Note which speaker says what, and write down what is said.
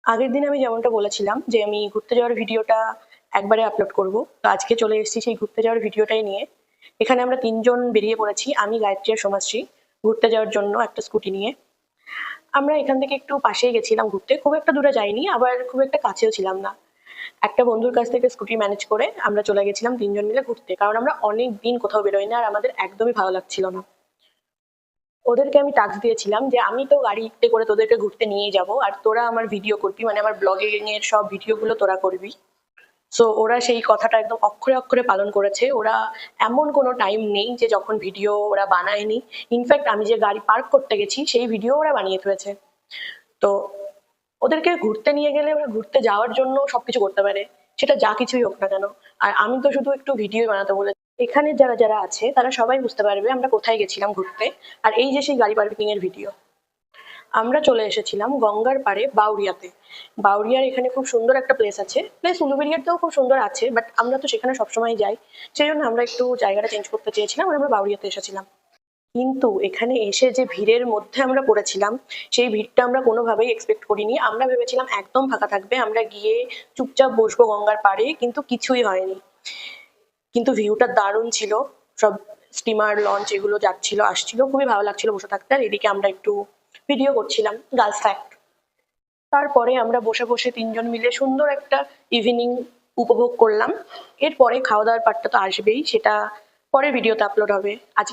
Speaker 1: আগের দিন আমি যেমনটা বলেছিলাম যে আমি ঘুরতে যাওয়ার ভিডিওটা একবারে আপলোড করব। তো আজকে চলে এসেছি সেই ঘুরতে যাওয়ার ভিডিওটাই নিয়ে। এখানে আমরা ৩ জন বেরিয়ে পড়েছি। আমি, গায়ত্রী আর সোমাশ্রী ঘুরতে যাওয়ার জন্য একটা স্কুটি নিয়ে। আমরা এখান থেকে একটু পাশেই গেছিলাম ঘুরতে। খুব একটা দূরে যাইনি, আবার খুব একটা কাছেও ছিলাম না। একটা বন্ধুর কাছ থেকে স্কুটি ম্যানেজ করে আমরা চলে গেছিলাম ৩ জন মিলে ঘুরতে। কারণ আমরা অনেকদিন কোথাও বেরোইনি আর আমাদের একদমই ভালো লাগছিল না। ওদেরকে আমি টাস্ক দিয়েছিলাম যে আমি তো গাড়িতে করে তোদেরকে ঘুরতে নিয়ে যাব আর তোরা আমার ভিডিও করবি, মানে আমার ব্লগিং এর সব ভিডিওগুলো তোরা করবি। সো ওরা সেই কথাটা একদম অক্ষরে অক্ষরে পালন করেছে। ওরা এমন কোনো টাইম নেই যে যখন ভিডিও ওরা বানায়নি। ইনফ্যাক্ট আমি যে গাড়ি পার্ক করতে গেছি সেই ভিডিও ওরা বানিয়ে ফেলেছে। তো ওদেরকে ঘুরতে নিয়ে গেলে ওরা ঘুরতে যাওয়ার জন্য সবকিছু করতে পারে, সেটা যা কিছুই হোক না কেন। আর আমি তো শুধু একটু ভিডিও বানাতে বলেছি। এখানে যারা যারা আছে তারা সবাই বুঝতে পারবে আমরা কোথায় গেছিলাম ঘুরতে। আর এই যে সেই গাড়ি পার্কিং এর ভিডিও। আমরা চলে এসেছিলাম গঙ্গার পাড়ে বাউরিয়াতে। বাউরিয়ার এখানে খুব সুন্দর একটা প্লেস আছে, প্লেস উলুবেড়িয়াতেও খুব সুন্দর আছে, বাট আমরা তো সেখানে সবসময় যাই। সেই জন্য আমরা একটু জায়গাটা চেঞ্জ করতে চেয়েছিলাম আর আমরা বাউরিয়াতে এসেছিলাম। কিন্তু এখানে এসে যে ভিড়ের মধ্যে আমরা পড়েছিলাম, সেই ভিড়টা আমরা কোনোভাবেই এক্সপেক্ট করিনি। আমরা ভেবেছিলাম একদম ফাঁকা থাকবে, আমরা গিয়ে চুপচাপ বসবো গঙ্গার পাড়ে, কিন্তু কিছুই হয়নি। কিন্তু ভিউটা দারুণ ছিল। সব স্টিমার লঞ্চ এগুলো যাচ্ছিল আসছিল, খুবই ভালো লাগছিল বসে থাকতে। আর এদিকে আমরা একটু ভিডিও করছিলাম, গার্লস ফ্যাক্ট। তারপরে আমরা বসে বসে ৩ জন মিলে সুন্দর একটা ইভিনিং উপভোগ করলাম। এরপরে খাওয়া দাওয়ার পার্টটা তো আসবেই, সেটা পরের ভিডিওতে আপলোড হবে। আজকে